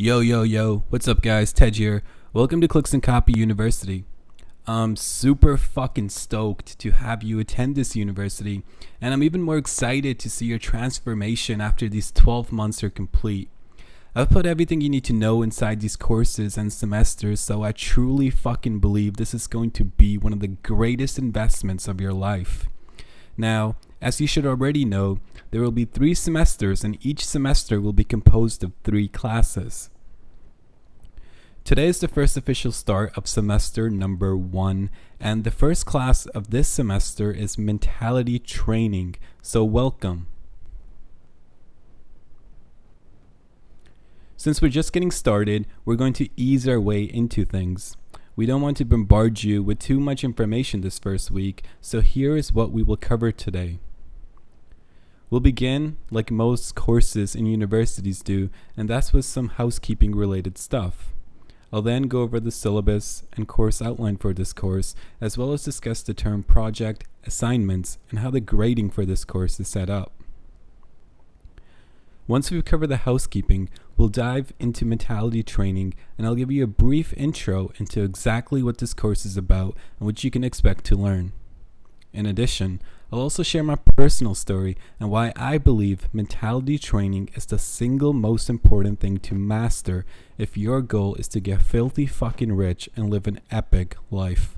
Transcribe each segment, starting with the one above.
Yo, what's up guys, Ted here. Welcome to Clicks&Copy University. I'm super fucking stoked to have you attend this university, and I'm even more excited to see your transformation after these 12 months are complete. I've put everything you need to know inside these courses and semesters, so I truly fucking believe this is going to be one of the greatest investments of your life. Now, as you should already know, there will be 3 semesters and each semester will be composed of 3 classes. Today is the first official start of semester number 1, and the first class of this semester is mentality training, so welcome. Since we're just getting started, we're going to ease our way into things. We don't want to bombard you with too much information this first week, so here is what we will cover today. We'll begin like most courses in universities do, and that's with some housekeeping related stuff. I'll then go over the syllabus and course outline for this course, as well as discuss the term project, assignments, and how the grading for this course is set up. Once we've covered the housekeeping, we'll dive into mentality training, and I'll give you a brief intro into exactly what this course is about and what you can expect to learn. In addition, I'll also share my personal story and why I believe mentality training is the single most important thing to master if your goal is to get filthy fucking rich and live an epic life.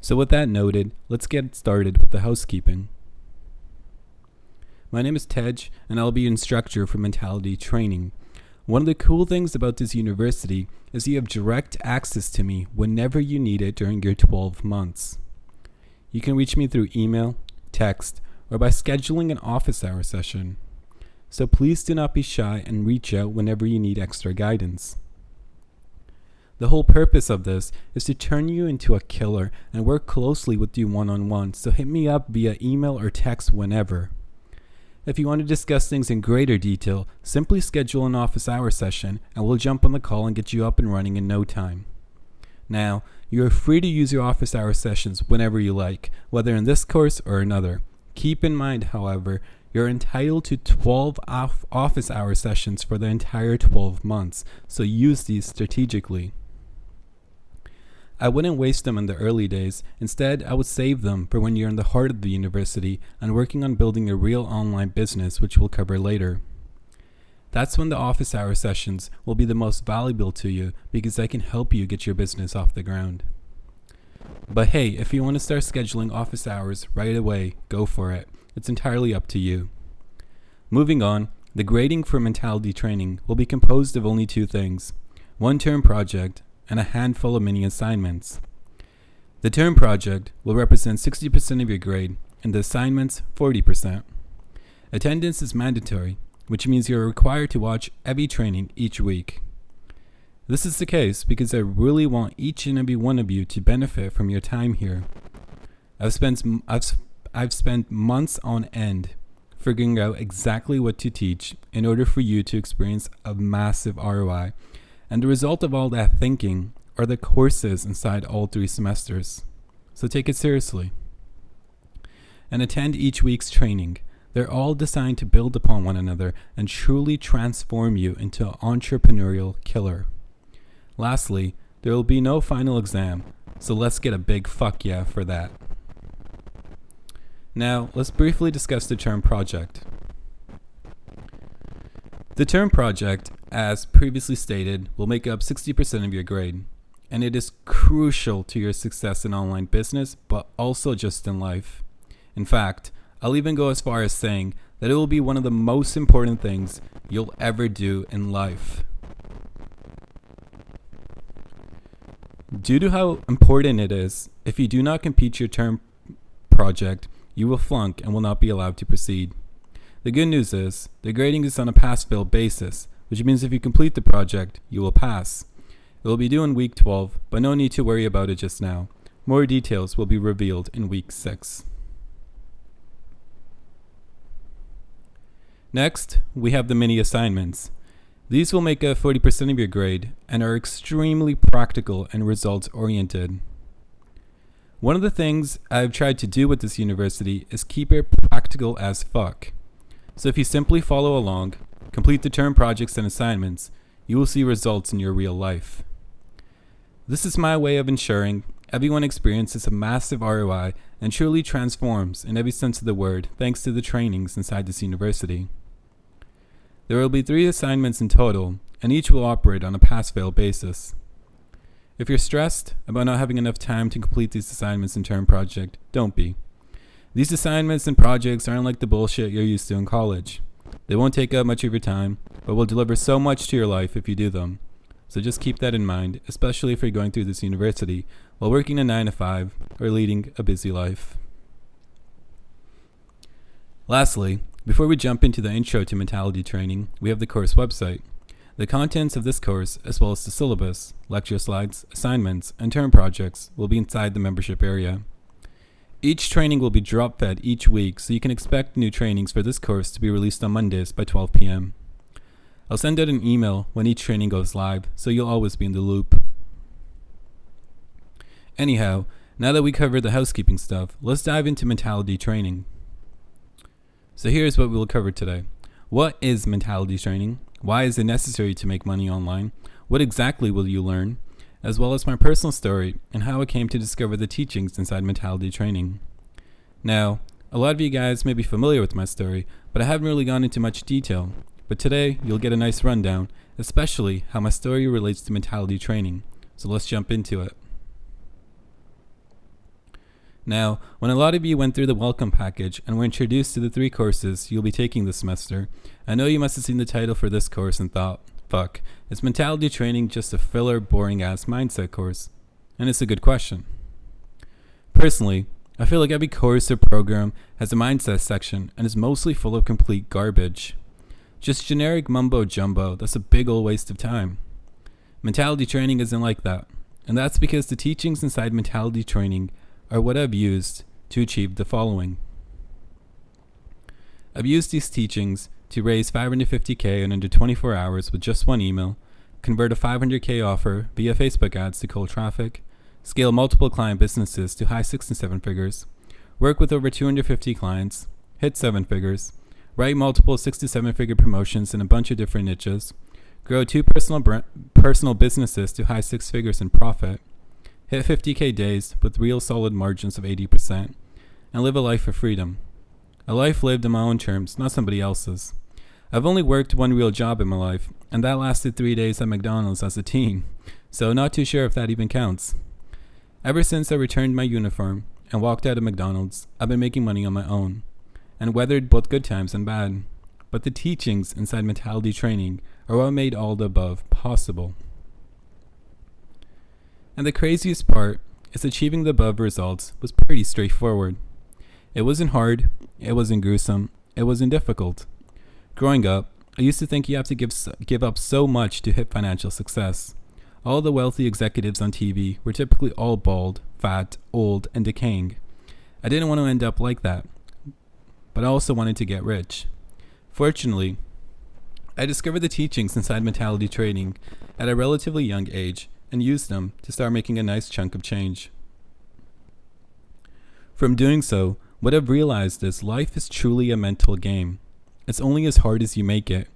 So with that noted, let's get started with the housekeeping. My name is Tej, and I'll be your instructor for mentality training. One of the cool things about this university is you have direct access to me whenever you need it during your 12 months. You can reach me through email, text, or by scheduling an office hour session. So please do not be shy and reach out whenever you need extra guidance. The whole purpose of this is to turn you into a killer and work closely with you one-on-one, so hit me up via email or text whenever. If you want to discuss things in greater detail, simply schedule an office hour session and we'll jump on the call and get you up and running in no time. Now, you are free to use your office hour sessions whenever you like, whether in this course or another. Keep in mind, however, you're entitled to 12 office hour sessions for the entire 12 months, so use these strategically. I wouldn't waste them in the early days. Instead, I would save them for when you're in the heart of the university and working on building a real online business, which we'll cover later. That's when the office hour sessions will be the most valuable to you because I can help you get your business off the ground. But hey, if you want to start scheduling office hours right away, go for it. It's entirely up to you. Moving on, the grading for mentality training will be composed of only 2 things: 1 term project and a handful of mini assignments. The term project will represent 60% of your grade and the assignments 40%. Attendance is mandatory, which means you're required to watch every training each week. This is the case because I really want each and every one of you to benefit from your time here. I've spent months on end figuring out exactly what to teach in order for you to experience a massive ROI. And the result of all that thinking are the courses inside all 3 semesters. So take it seriously. And attend each week's training. They're all designed to build upon one another and truly transform you into an entrepreneurial killer. Lastly, there will be no final exam, so let's get a big fuck yeah for that. Now, let's briefly discuss the term project. The term project, as previously stated, will make up 60% of your grade, and it is crucial to your success in online business, but also just in life. In fact, I'll even go as far as saying that it will be one of the most important things you'll ever do in life. Due to how important it is, if you do not complete your term project, you will flunk and will not be allowed to proceed. The good news is, the grading is on a pass-fail basis, which means if you complete the project, you will pass. It will be due in week 12, but no need to worry about it just now. More details will be revealed in week 6. Next, we have the mini assignments. These will make up 40% of your grade and are extremely practical and results-oriented. One of the things I've tried to do with this university is keep it practical as fuck. So if you simply follow along, Complete the term projects and assignments. You will see results in your real life. This is my way of ensuring everyone experiences a massive ROI and truly transforms in every sense of the word thanks to the trainings inside this university. There will be 3 assignments in total, and each will operate on a pass-fail basis. If you're stressed about not having enough time to complete these assignments in term project, don't be. These assignments and projects aren't like the bullshit you're used to in college. They won't take up much of your time, but will deliver so much to your life if you do them. So just keep that in mind, especially if you're going through this university while working a 9 to 5 or leading a busy life. Lastly, before we jump into the intro to mentality training, we have the course website. The contents of this course, as well as the syllabus, lecture slides, assignments, and term projects, will be inside the membership area. Each training will be drop-fed each week, so you can expect new trainings for this course to be released on Mondays by 12 p.m. I'll send out an email when each training goes live, so you'll always be in the loop. Anyhow, now that we covered the housekeeping stuff, let's dive into mentality training. So here's what we will cover today. What is mentality training? Why is it necessary to make money online? What exactly will you learn? As well as my personal story and how I came to discover the teachings inside mentality training. Now, a lot of you guys may be familiar with my story, but I haven't really gone into much detail. But today, you'll get a nice rundown, especially how my story relates to mentality training. So let's jump into it. Now, when a lot of you went through the welcome package and were introduced to the 3 courses you'll be taking this semester, I know you must have seen the title for this course and thought, fuck, is mentality training just a filler, boring-ass mindset course? And it's a good question. Personally, I feel like every course or program has a mindset section and is mostly full of complete garbage. Just generic mumbo-jumbo that's a big ol' waste of time. Mentality training isn't like that, and that's because the teachings inside mentality training are what I've used to achieve the following. I've used these teachings to raise $550K in under 24 hours with just 1 email, convert a $500K offer via Facebook ads to cold traffic, scale multiple client businesses to high 6 and 7 figures, work with over 250 clients, hit 7 figures, write multiple 6 to 7 figure promotions in a bunch of different niches, grow 2 personal businesses to high 6 figures in profit, hit 50K days with real solid margins of 80%, and live a life of freedom. A life lived on my own terms, not somebody else's. I've only worked 1 real job in my life, and that lasted 3 days at McDonald's as a teen, so not too sure if that even counts. Ever since I returned my uniform and walked out of McDonald's, I've been making money on my own, and weathered both good times and bad. But the teachings inside mentality training are what made all the above possible. And the craziest part is achieving the above results was pretty straightforward. It wasn't hard, it wasn't gruesome, it wasn't difficult. Growing up, I used to think you have to give up so much to hit financial success. All the wealthy executives on TV were typically all bald, fat, old, and decaying. I didn't want to end up like that, but I also wanted to get rich. Fortunately, I discovered the teachings inside mentality training at a relatively young age and used them to start making a nice chunk of change. From doing so, what I've realized is life is truly a mental game. It's only as hard as you make it.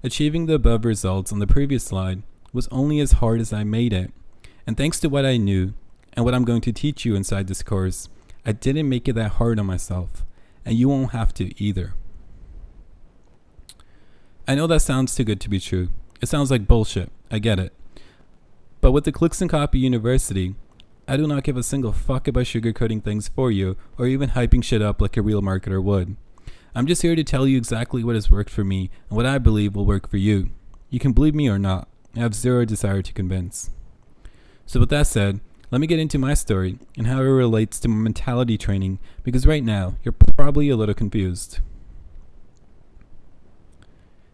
Achieving the above results on the previous slide was only as hard as I made it. And thanks to what I knew and what I'm going to teach you inside this course, I didn't make it that hard on myself, and you won't have to either. I know that sounds too good to be true. It sounds like bullshit. I get it. But with the Clicks&Copy University, I do not give a single fuck about sugarcoating things for you or even hyping shit up like a real marketer would. I'm just here to tell you exactly what has worked for me and what I believe will work for you. You can believe me or not. I have zero desire to convince. So with that said, let me get into my story and how it relates to mentality training, because right now you're probably a little confused.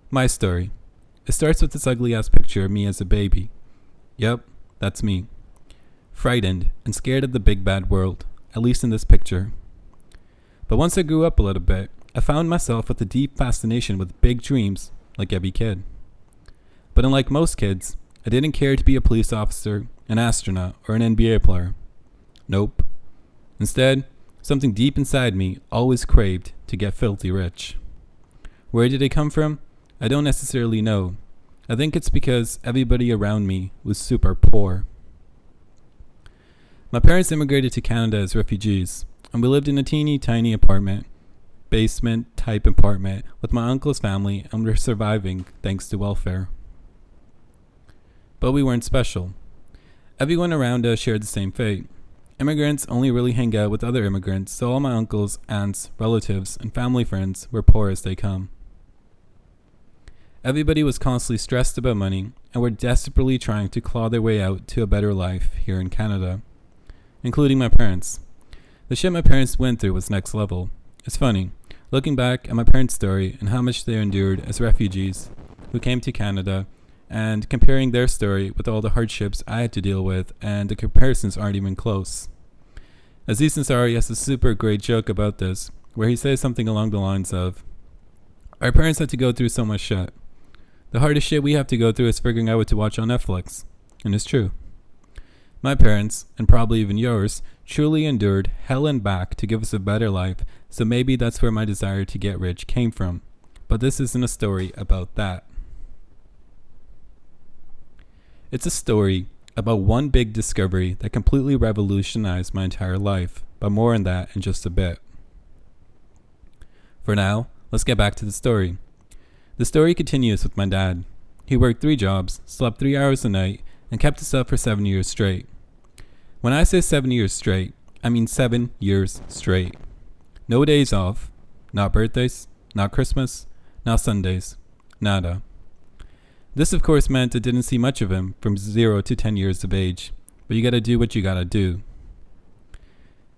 My story. It starts with this ugly ass picture of me as a baby. Yep, that's me. Frightened and scared of the big bad world, at least in this picture. But once I grew up a little bit, I found myself with a deep fascination with big dreams, like every kid. But unlike most kids, I didn't care to be a police officer, an astronaut, or an NBA player. Nope. Instead, something deep inside me always craved to get filthy rich. Where did it come from? I don't necessarily know. I think it's because everybody around me was super poor. My parents immigrated to Canada as refugees, and we lived in a teeny tiny basement type apartment with my uncle's family, and we're surviving thanks to welfare. But we weren't special. Everyone around us shared the same fate. Immigrants only really hang out with other immigrants, so all my uncles, aunts, relatives, and family friends were poor as they come. Everybody was constantly stressed about money and were desperately trying to claw their way out to a better life here in Canada, including my parents. The shit my parents went through was next level. It's funny, looking back at my parents' story and how much they endured as refugees who came to Canada, and comparing their story with all the hardships I had to deal with, and the comparisons aren't even close. Aziz Ansari has a super great joke about this, where he says something along the lines of, "Our parents had to go through so much shit. The hardest shit we have to go through is figuring out what to watch on Netflix." And it's true. My parents, and probably even yours, truly endured hell and back to give us a better life, so maybe that's where my desire to get rich came from. But this isn't a story about that. It's a story about one big discovery that completely revolutionized my entire life, but more on that in just a bit. For now, let's get back to the story. The story continues with my dad. He worked 3 jobs, slept 3 hours a night, and kept us up for 7 years straight. When I say 7 years straight, I mean 7 years straight. No days off, not birthdays, not Christmas, not Sundays, nada. This of course meant I didn't see much of him from 0 to 10 years of age, but you gotta do what you gotta do.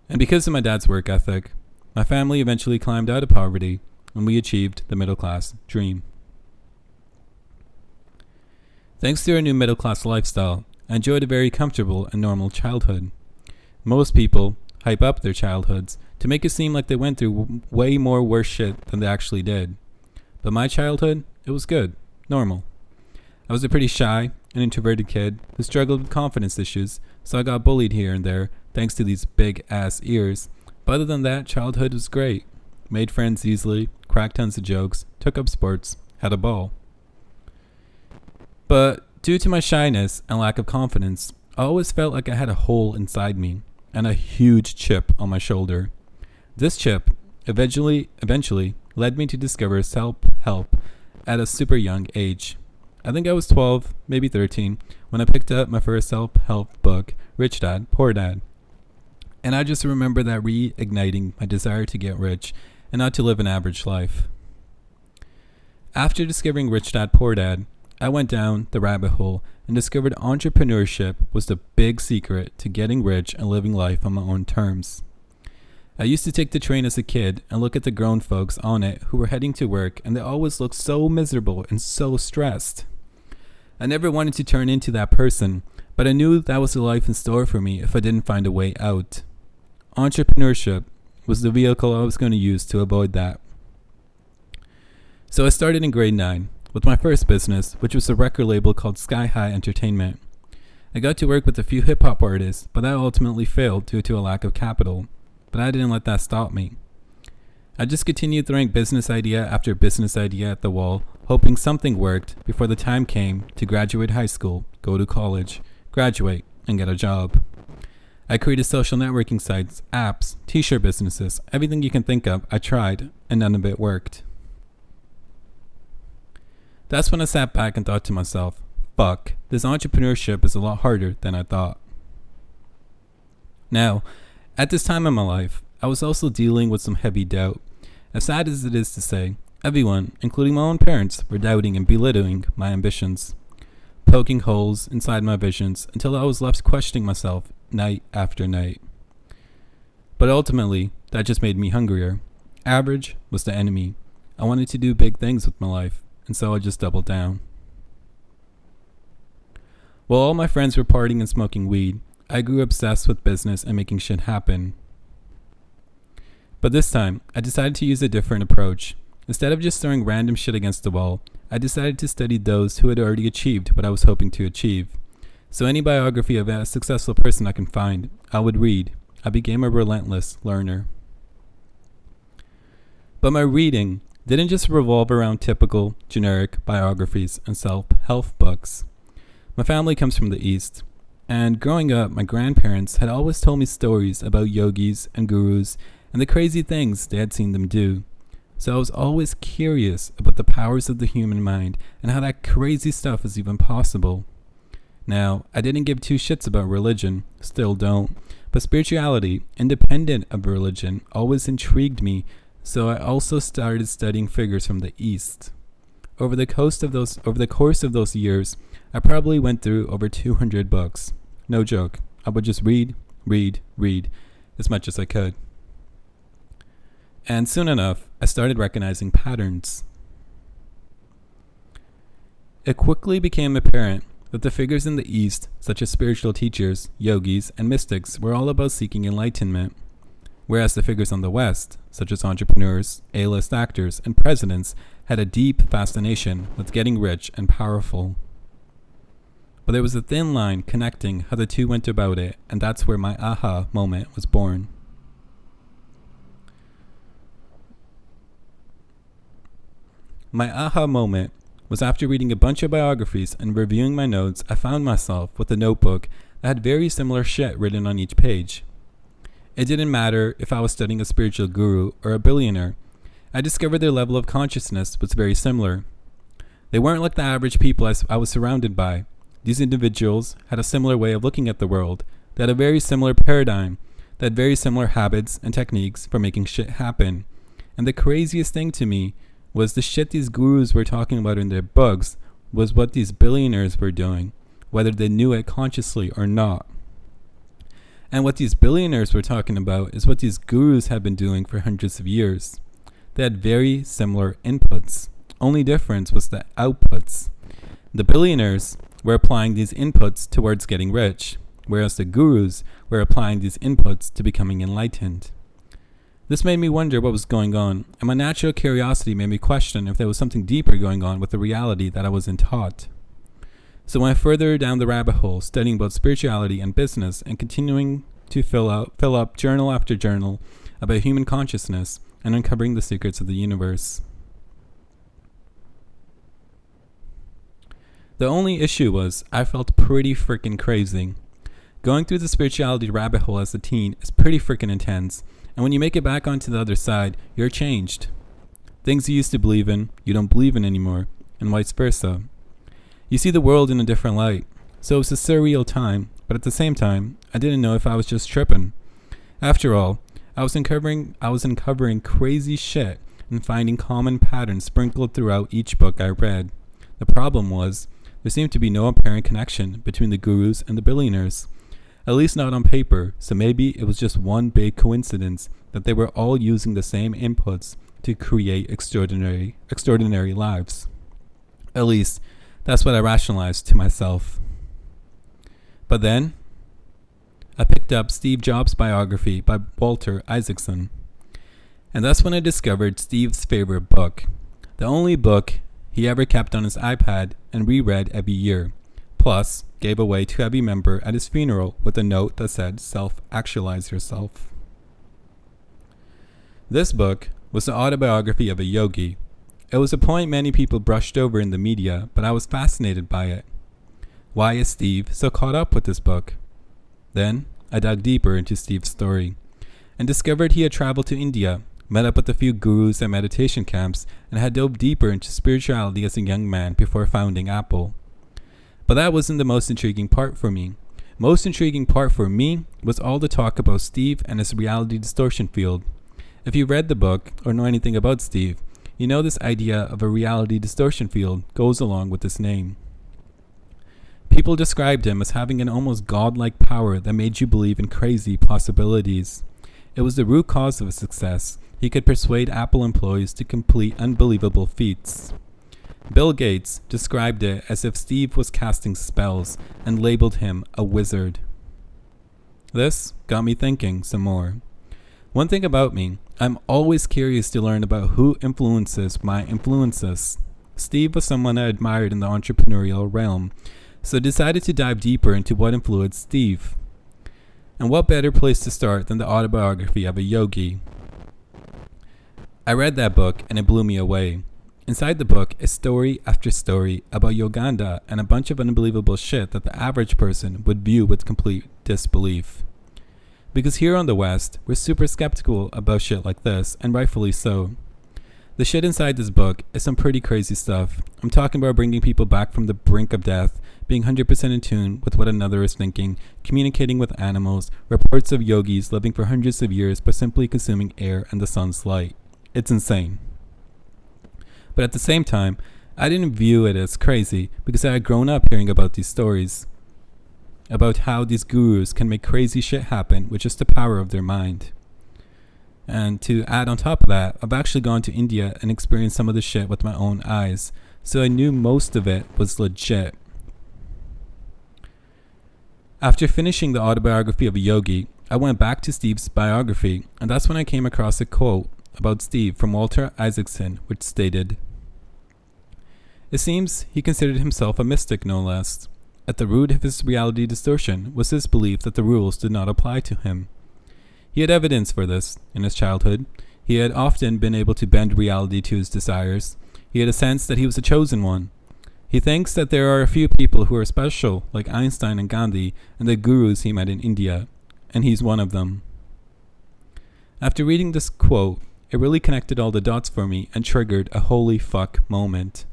And because of my dad's work ethic, my family eventually climbed out of poverty and we achieved the middle class dream. Thanks to our new middle class lifestyle, I enjoyed a very comfortable and normal childhood. Most people hype up their childhoods to make it seem like they went through way more worse shit than they actually did. But my childhood, it was good, normal. I was a pretty shy and introverted kid who struggled with confidence issues, so I got bullied here and there thanks to these big ass ears. But other than that, childhood was great. Made friends easily, cracked tons of jokes, took up sports, had a ball. But due to my shyness and lack of confidence, I always felt like I had a hole inside me and a huge chip on my shoulder. This chip eventually led me to discover self-help at a super young age. I think I was 12, maybe 13, when I picked up my first self-help book, Rich Dad, Poor Dad. And I just remember that reigniting my desire to get rich and not to live an average life. After discovering Rich Dad, Poor Dad, I went down the rabbit hole and discovered entrepreneurship was the big secret to getting rich and living life on my own terms. I used to take the train as a kid and look at the grown folks on it who were heading to work, and they always looked so miserable and so stressed. I never wanted to turn into that person, but I knew that was the life in store for me if I didn't find a way out. Entrepreneurship was the vehicle I was going to use to avoid that. So I started in grade 9 with my first business, which was a record label called Sky High Entertainment. I got to work with a few hip-hop artists, but that ultimately failed due to a lack of capital. But I didn't let that stop me. I just continued throwing business idea after business idea at the wall, hoping something worked before the time came to graduate high school, go to college, graduate, and get a job. I created social networking sites, apps, t-shirt businesses, everything you can think of, I tried, and none of it worked. That's when I sat back and thought to myself, fuck, this entrepreneurship is a lot harder than I thought. Now, at this time in my life, I was also dealing with some heavy doubt. As sad as it is to say, everyone, including my own parents, were doubting and belittling my ambitions, poking holes inside my visions until I was left questioning myself night after night. But ultimately, that just made me hungrier. Average was the enemy. I wanted to do big things with my life, and so I just doubled down. While all my friends were partying and smoking weed, I grew obsessed with business and making shit happen. But this time, I decided to use a different approach. Instead of just throwing random shit against the wall, I decided to study those who had already achieved what I was hoping to achieve. So any biography of a successful person I can find, I would read. I became a relentless learner. But my reading didn't just revolve around typical, generic biographies and self-help books. My family comes from the East, and growing up, my grandparents had always told me stories about yogis and gurus and the crazy things they had seen them do. So I was always curious about the powers of the human mind and how that crazy stuff is even possible. Now, I didn't give two shits about religion, still don't, but spirituality, independent of religion, always intrigued me, so I also started studying figures from the East. Over the course of those years, I probably went through over 200 books. No joke. I would just read as much as I could. And soon enough, I started recognizing patterns. It quickly became apparent that the figures in the East, such as spiritual teachers, yogis, and mystics, were all about seeking enlightenment, whereas the figures on the West, such as entrepreneurs, A-list actors, and presidents, had a deep fascination with getting rich and powerful. But there was a thin line connecting how the two went about it, and that's where my aha moment was born. My aha moment was after reading a bunch of biographies and reviewing my notes. I found myself with a notebook that had very similar shit written on each page. It didn't matter if I was studying a spiritual guru or a billionaire. I discovered their level of consciousness was very similar. They weren't like the average people I was surrounded by. These individuals had a similar way of looking at the world. They had a very similar paradigm. They had very similar habits and techniques for making shit happen. And the craziest thing to me was the shit these gurus were talking about in their books was what these billionaires were doing, whether they knew it consciously or not. And what these billionaires were talking about is what these gurus had been doing for hundreds of years. They had very similar inputs. Only difference was the outputs. The billionaires were applying these inputs towards getting rich, whereas the gurus were applying these inputs to becoming enlightened. This made me wonder what was going on, and my natural curiosity made me question if there was something deeper going on with the reality that I wasn't taught. So I went further down the rabbit hole, studying both spirituality and business, and continuing to fill up journal after journal about human consciousness and uncovering the secrets of the universe. The only issue was I felt pretty freaking crazy. Going through the spirituality rabbit hole as a teen is pretty freaking intense, and when you make it back onto the other side, you're changed. Things you used to believe in, you don't believe in anymore, and vice versa. You see the world in a different light. So it was a surreal time, but at the same time, I didn't know if I was just tripping. After all, I was uncovering crazy shit and finding common patterns sprinkled throughout each book I read. The problem was, there seemed to be no apparent connection between the gurus and the billionaires. At least not on paper, so maybe it was just one big coincidence that they were all using the same inputs to create extraordinary lives. At least, that's what I rationalized to myself. But then, I picked up Steve Jobs' biography by Walter Isaacson. And that's when I discovered Steve's favorite book. The only book he ever kept on his iPad and reread every year. Plus, gave away to every member at his funeral with a note that said, "Self-actualize yourself." This book was the autobiography of a yogi. It was a point many people brushed over in the media, but I was fascinated by it. Why is Steve so caught up with this book? Then, I dug deeper into Steve's story and discovered he had traveled to India, met up with a few gurus at meditation camps, and had dove deeper into spirituality as a young man before founding Apple. But that wasn't the most intriguing part for me. Most intriguing part for me was all the talk about Steve and his reality distortion field. If you read the book or know anything about Steve, you know this idea of a reality distortion field goes along with this name. People described him as having an almost godlike power that made you believe in crazy possibilities. It was the root cause of his success. He could persuade Apple employees to complete unbelievable feats. Bill Gates described it as if Steve was casting spells and labeled him a wizard. This got me thinking some more. One thing about me, I'm always curious to learn about who influences my influences. Steve was someone I admired in the entrepreneurial realm, so I decided to dive deeper into what influenced Steve. And what better place to start than the autobiography of a yogi? I read that book and it blew me away. Inside the book is story after story about Uganda and a bunch of unbelievable shit that the average person would view with complete disbelief. Because here on the West, we're super skeptical about shit like this, and rightfully so. The shit inside this book is some pretty crazy stuff. I'm talking about bringing people back from the brink of death, being 100% in tune with what another is thinking, communicating with animals, reports of yogis living for hundreds of years by simply consuming air and the sun's light. It's insane. But at the same time, I didn't view it as crazy because I had grown up hearing about these stories. About how these gurus can make crazy shit happen with just the power of their mind. And to add on top of that, I've actually gone to India and experienced some of the shit with my own eyes, so I knew most of it was legit. After finishing the autobiography of a yogi, I went back to Steve's biography, and that's when I came across a quote about Steve from Walter Isaacson, which stated, "It seems he considered himself a mystic, no less. At the root of his reality distortion was his belief that the rules did not apply to him. He had evidence for this. In his childhood, he had often been able to bend reality to his desires. He had a sense that he was a chosen one. He thinks that there are a few people who are special, like Einstein and Gandhi and the gurus he met in India, and he's one of them." After reading this quote, it really connected all the dots for me and triggered a holy fuck moment.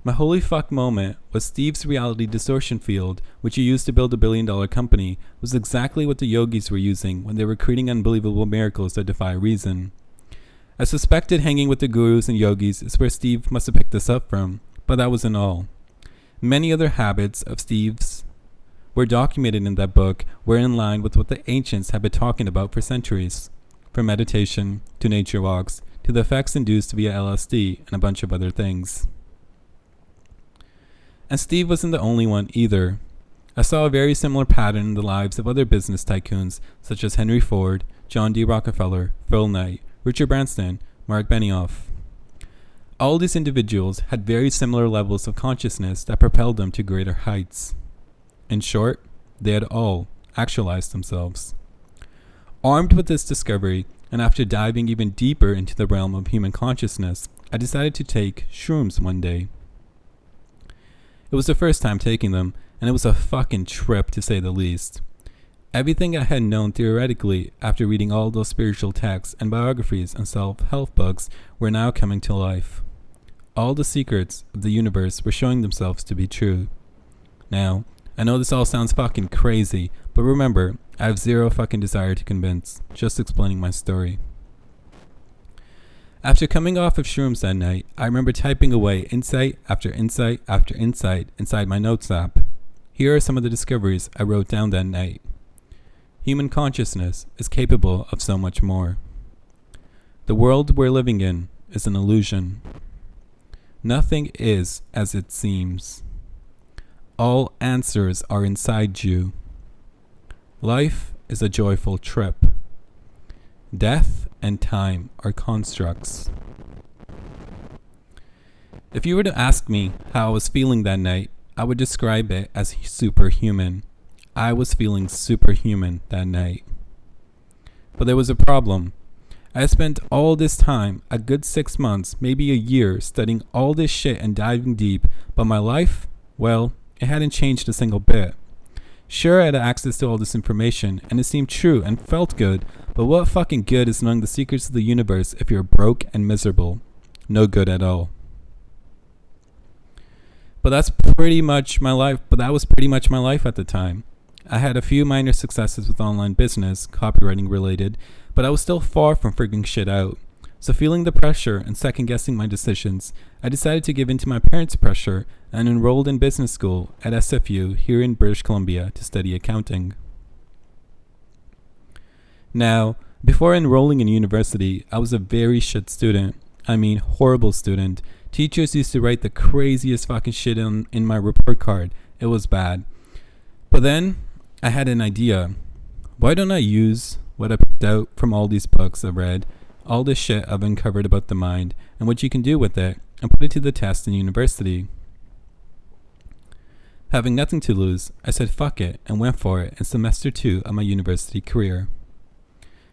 My holy fuck moment was Steve's reality distortion field, which he used to build a billion-dollar company, was exactly what the yogis were using when they were creating unbelievable miracles that defy reason. I suspected hanging with the gurus and yogis is where Steve must have picked this up from, but that wasn't all. Many other habits of Steve's were documented in that book were in line with what the ancients had been talking about for centuries, from meditation to nature walks to the effects induced via LSD and a bunch of other things. And Steve wasn't the only one either. I saw a very similar pattern in the lives of other business tycoons such as Henry Ford, John D. Rockefeller, Phil Knight, Richard Branson, Mark Benioff. All these individuals had very similar levels of consciousness that propelled them to greater heights. In short, they had all actualized themselves. Armed with this discovery, and after diving even deeper into the realm of human consciousness, I decided to take shrooms one day. It was the first time taking them, and it was a fucking trip to say the least. Everything I had known theoretically after reading all those spiritual texts and biographies and self-help books were now coming to life. All the secrets of the universe were showing themselves to be true. Now, I know this all sounds fucking crazy, but remember, I have zero fucking desire to convince, just explaining my story. After coming off of shrooms that night, I remember typing away insight after insight after insight inside my notes app. Here are some of the discoveries I wrote down that night. Human consciousness is capable of so much more. The world we're living in is an illusion. Nothing is as it seems. All answers are inside you. Life is a joyful trip. Death and time are constructs. If you were to ask me how I was feeling that night, I would describe it as superhuman. I was feeling superhuman that night. But there was a problem. I spent all this time, a good 6 months, maybe a year, studying all this shit and diving deep, but my life, well, it hadn't changed a single bit. Sure, I had access to all this information, and it seemed true and felt good, but what fucking good is knowing the secrets of the universe if you're broke and miserable? No good at all. But that was pretty much my life at the time. I had a few minor successes with online business, copywriting related, but I was still far from figuring shit out. So feeling the pressure and second guessing my decisions, I decided to give in to my parents' pressure and enrolled in business school at SFU here in British Columbia to study accounting. Now, before enrolling in university, I was a very shit student. I mean, horrible student. Teachers used to write the craziest fucking shit in my report card. It was bad. But then, I had an idea. Why don't I use what I picked out from all these books I've read, all this shit I've uncovered about the mind, and what you can do with it, and put it to the test in university? Having nothing to lose, I said fuck it and went for it in semester 2 of my university career.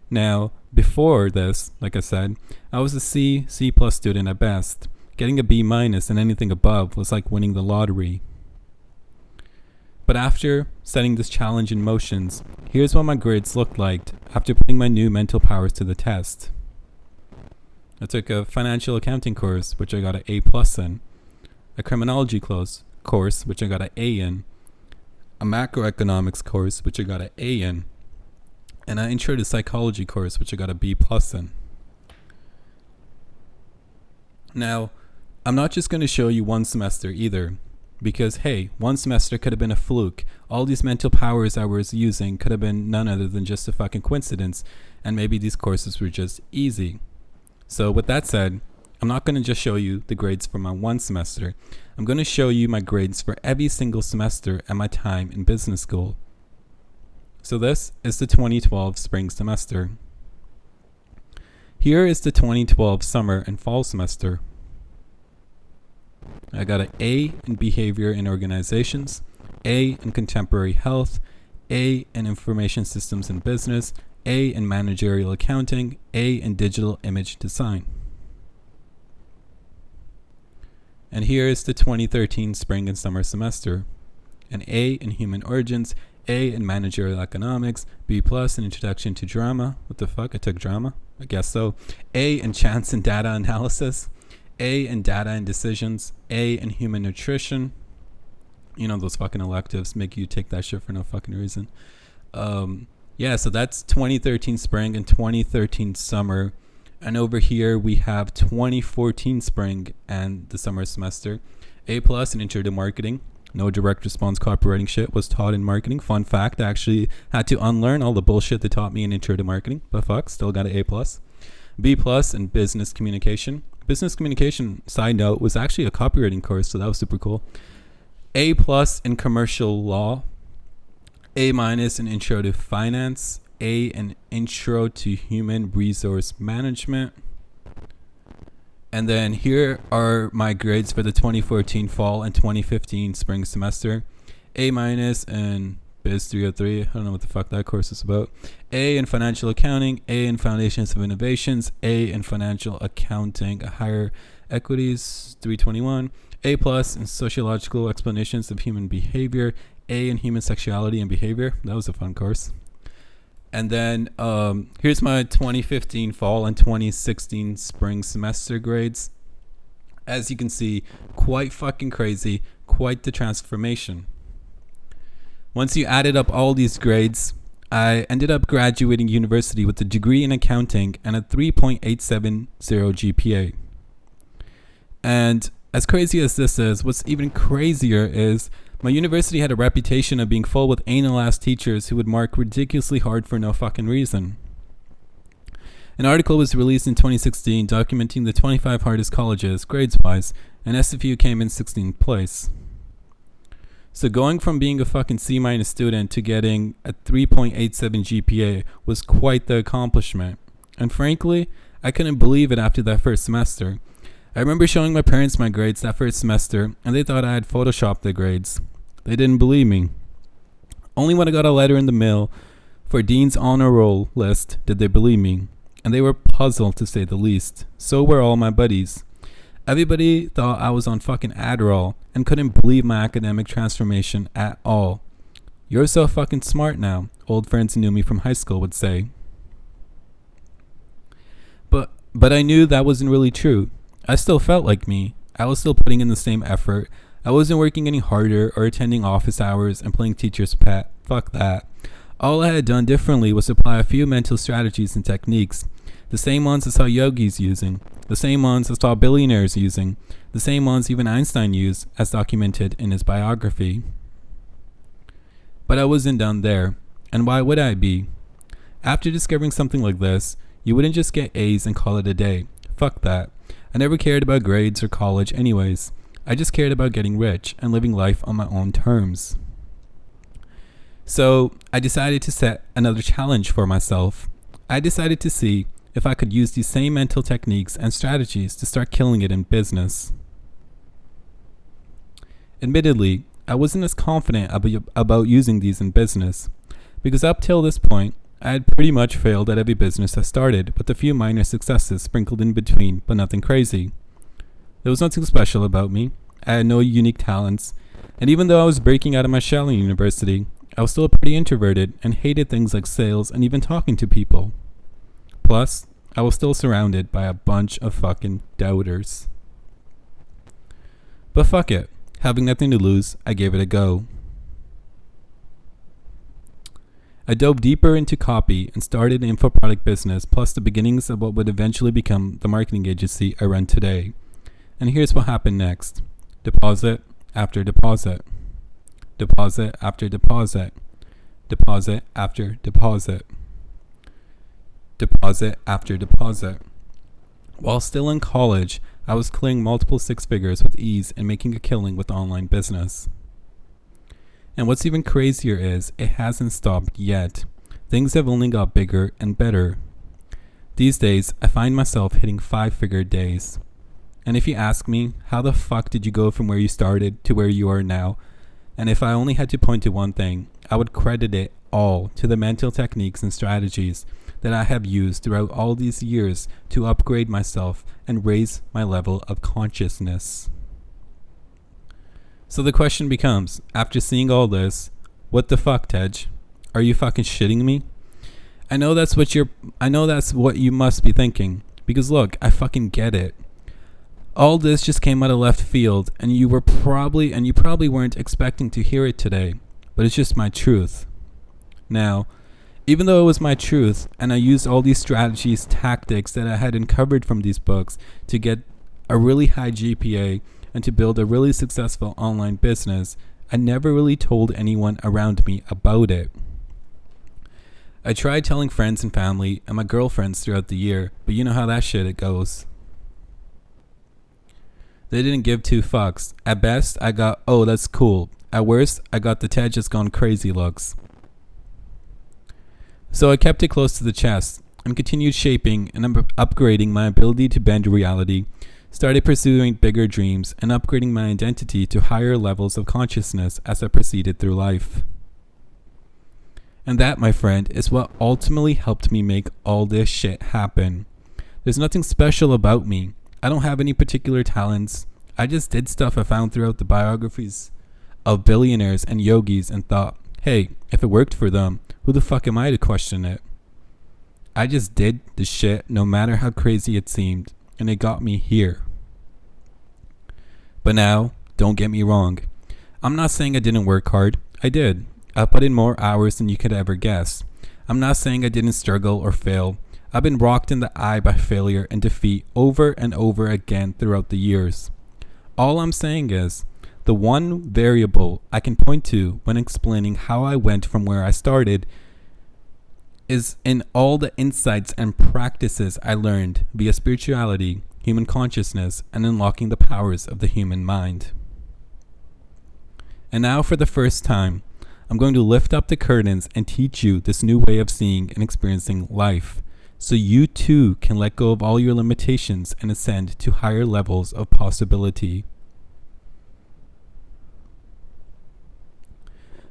Now, Before this, like I said, I was a C plus student at best. Getting a B minus and anything above was like winning the lottery. But after setting this challenge in motions, here's what my grades looked like after putting my new mental powers to the test. I took a financial accounting course, which I got an A plus in, a criminology course, which I got an A in, a macroeconomics course, which I got an A in, and an intro to psychology course, which I got a B plus in. Now, I'm not just going to show you one semester either, because hey, one semester could have been a fluke. All these mental powers I was using could have been none other than just a fucking coincidence, and maybe these courses were just easy. So with that said, I'm not going to just show you the grades for my one semester. I'm going to show you my grades for every single semester at my time in business school. So this is the 2012 spring semester. Here is the 2012 summer and fall semester. I got an A in behavior in organizations, A in contemporary health, A in information systems and business, A in managerial accounting, A in digital image design. And here is the 2013 spring and summer semester. An A in human origins, A in managerial economics, B plus in introduction to drama. What the fuck? I took drama? I guess so. A in chance and data analysis, A in data and decisions, A in human nutrition. You know, those fucking electives make you take that shit for no fucking reason. Yeah, so that's 2013 spring and 2013 summer. And over here we have 2014 spring and the summer semester. A plus in intro to marketing. No direct response copywriting shit was taught in marketing. Fun fact, I actually had to unlearn all the bullshit they taught me in intro to marketing. But fuck, still got an A plus. B plus in business communication. Business communication, side note, was actually a copywriting course, so that was super cool. A plus in commercial law. A minus in intro to finance. A in intro to human resource management. And then here are my grades for the 2014 fall and 2015 spring semester. A minus in Biz 303. I don't know what the fuck that course is about. A in financial accounting. A in foundations of innovations. A in financial accounting, higher equities 321. A plus in sociological explanations of human behavior. A in human sexuality and behavior. That was a fun course. And then here's my 2015 fall and 2016 spring semester grades. As you can see, quite fucking crazy, quite the transformation. Once you added up all these grades, I ended up graduating university with a degree in accounting and a 3.870 GPA. And as crazy as this is, what's even crazier is my university had a reputation of being full with anal-ass teachers who would mark ridiculously hard for no fucking reason. An article was released in 2016 documenting the 25 hardest colleges, grades-wise, and SFU came in 16th place. So going from being a fucking C- student to getting a 3.87 GPA was quite the accomplishment. And frankly, I couldn't believe it after that first semester. I remember showing my parents my grades that first semester, and they thought I had photoshopped the grades. They didn't believe me. Only when I got a letter in the mail for Dean's honor roll list did they believe me, and they were puzzled to say the least. So were all my buddies. Everybody thought I was on fucking Adderall and couldn't believe my academic transformation at all. You're so fucking smart now, old friends who knew me from high school would say. But I knew that wasn't really true. I still felt like me. I was still putting in the same effort. I wasn't working any harder or attending office hours and playing teacher's pet. Fuck that. All I had done differently was apply a few mental strategies and techniques. The same ones I saw yogis using. The same ones I saw billionaires using. The same ones even Einstein used, as documented in his biography. But I wasn't done there. And why would I be? After discovering something like this, you wouldn't just get A's and call it a day. Fuck that. I never cared about grades or college anyways. I just cared about getting rich and living life on my own terms. So I decided to set another challenge for myself. I decided to see if I could use these same mental techniques and strategies to start killing it in business. Admittedly, I wasn't as confident about using these in business, because up till this point, I had pretty much failed at every business I started, with a few minor successes sprinkled in between, but nothing crazy. There was nothing special about me. I had no unique talents, and even though I was breaking out of my shell in university, I was still pretty introverted and hated things like sales and even talking to people. Plus, I was still surrounded by a bunch of fucking doubters. But fuck it. Having nothing to lose, I gave it a go. I dove deeper into copy and started an info product business, plus the beginnings of what would eventually become the marketing agency I run today. And here's what happened next. Deposit after deposit. Deposit after deposit. Deposit after deposit. Deposit after deposit. While still in college, I was clearing multiple six figures with ease and making a killing with online business. And what's even crazier is, it hasn't stopped yet. Things have only got bigger and better. These days, I find myself hitting 5-figure days. And if you ask me, how the fuck did you go from where you started to where you are now? And if I only had to point to one thing, I would credit it all to the mental techniques and strategies that I have used throughout all these years to upgrade myself and raise my level of consciousness. So the question becomes, after seeing all this, what the fuck, Tej? Are you fucking shitting me? I know that's what you must be thinking. Because look, I fucking get it. All this just came out of left field, and you probably weren't expecting to hear it today, but it's just my truth. Now, even though it was my truth, and I used all these strategies, tactics that I had uncovered from these books to get a really high GPA and to build a really successful online business, I never really told anyone around me about it. I tried telling friends and family and my girlfriends throughout the year, but you know how that shit goes. They didn't give two fucks. At best, I got, oh, that's cool. At worst, I got the Tej has gone crazy looks. So I kept it close to the chest and continued shaping and upgrading my ability to bend reality, started pursuing bigger dreams and upgrading my identity to higher levels of consciousness as I proceeded through life. And that, my friend, is what ultimately helped me make all this shit happen. There's nothing special about me. I don't have any particular talents. I just did stuff I found throughout the biographies of billionaires and yogis and thought, hey, if it worked for them, who the fuck am I to question it? I just did the shit no matter how crazy it seemed, and it got me here. But now, don't get me wrong. I'm not saying I didn't work hard. I did. I put in more hours than you could ever guess. I'm not saying I didn't struggle or fail. I've been rocked in the eye by failure and defeat over and over again throughout the years. All I'm saying is, the one variable I can point to when explaining how I went from where I started is in all the insights and practices I learned via spirituality, human consciousness, and unlocking the powers of the human mind. And now, for the first time, I'm going to lift up the curtains and teach you this new way of seeing and experiencing life, so you too can let go of all your limitations and ascend to higher levels of possibility.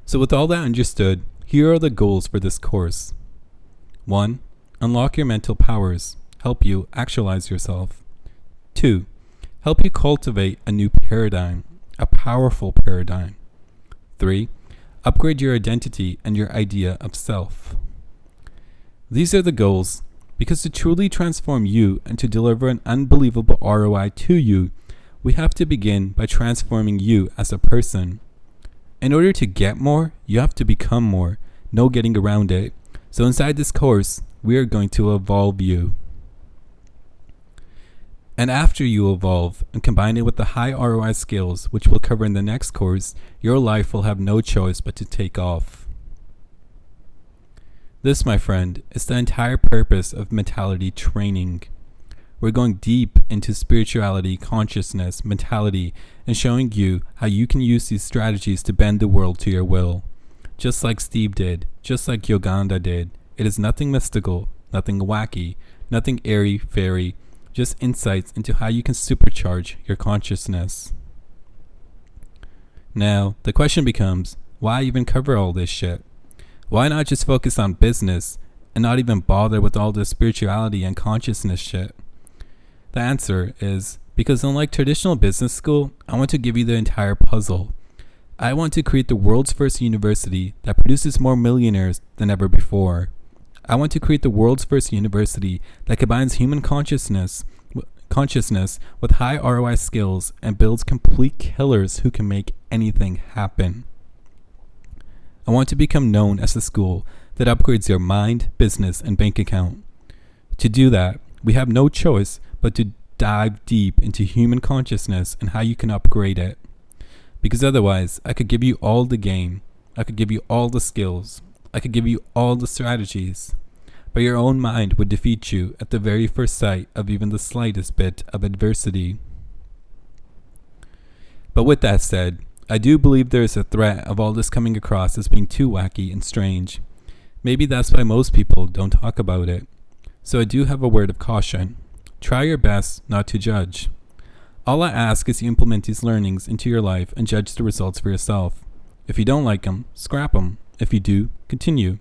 So with all that understood, here are the goals for this course. 1. Unlock your mental powers, help you actualize yourself. 2. Help you cultivate a new paradigm, a powerful paradigm. 3. Upgrade your identity and your idea of self. These are the goals, because to truly transform you and to deliver an unbelievable ROI to you, we have to begin by transforming you as a person. In order to get more, you have to become more. No getting around it. So inside this course, we are going to evolve you. And after you evolve and combine it with the high ROI skills, which we'll cover in the next course, your life will have no choice but to take off. This, my friend, is the entire purpose of mentality training. We're going deep into spirituality, consciousness, mentality, and showing you how you can use these strategies to bend the world to your will. Just like Steve did, just like Yoganda did. It is nothing mystical, nothing wacky, nothing airy-fairy, just insights into how you can supercharge your consciousness. Now, the question becomes, why even cover all this shit? Why not just focus on business and not even bother with all this spirituality and consciousness shit? The answer is because unlike traditional business school, I want to give you the entire puzzle. I want to create the world's first university that produces more millionaires than ever before. I want to create the world's first university that combines human consciousness with high ROI skills and builds complete killers who can make anything happen. I want to become known as the school that upgrades your mind, business, and bank account. To do that, we have no choice but to dive deep into human consciousness and how you can upgrade it. Because otherwise, I could give you all the game, I could give you all the skills, I could give you all the strategies, but your own mind would defeat you at the very first sight of even the slightest bit of adversity. But with that said, I do believe there is a threat of all this coming across as being too wacky and strange. Maybe that's why most people don't talk about it. So I do have a word of caution. Try your best not to judge. All I ask is you implement these learnings into your life and judge the results for yourself. If you don't like them, scrap them. If you do, continue.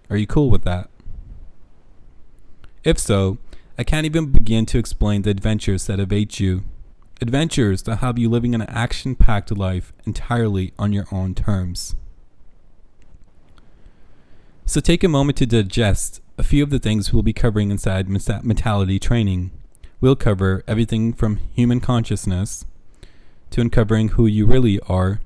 Are you cool with that? If so, I can't even begin to explain the adventures that await you. Adventures that have you living an action-packed life entirely on your own terms. So take a moment to digest a few of the things we'll be covering inside mentality training. We'll cover everything from human consciousness to uncovering who you really are,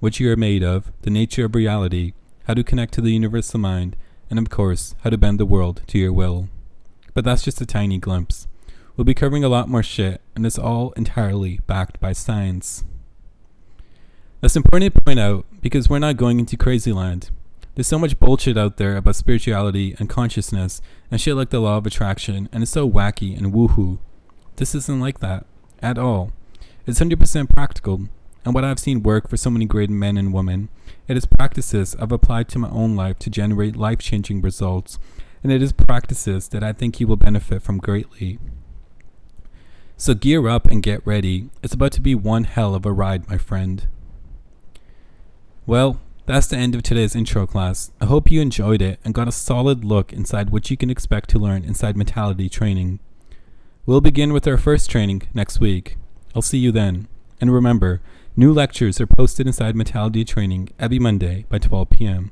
what you are made of, the nature of reality, how to connect to the universal mind, and of course, how to bend the world to your will. But that's just a tiny glimpse. We'll be covering a lot more shit, and it's all entirely backed by science. That's important to point out because we're not going into crazy land. There's so much bullshit out there about spirituality and consciousness and shit like the law of attraction, and it's so wacky and woohoo. This isn't like that at all. It's 100% practical, and what I've seen work for so many great men and women, it is practices I've applied to my own life to generate life-changing results, and it is practices that I think you will benefit from greatly. So gear up and get ready. It's about to be one hell of a ride, my friend. Well, that's the end of today's intro class. I hope you enjoyed it and got a solid look inside what you can expect to learn inside mentality training. We'll begin with our first training next week. I'll see you then. And remember, new lectures are posted inside mentality training every Monday by 12 p.m.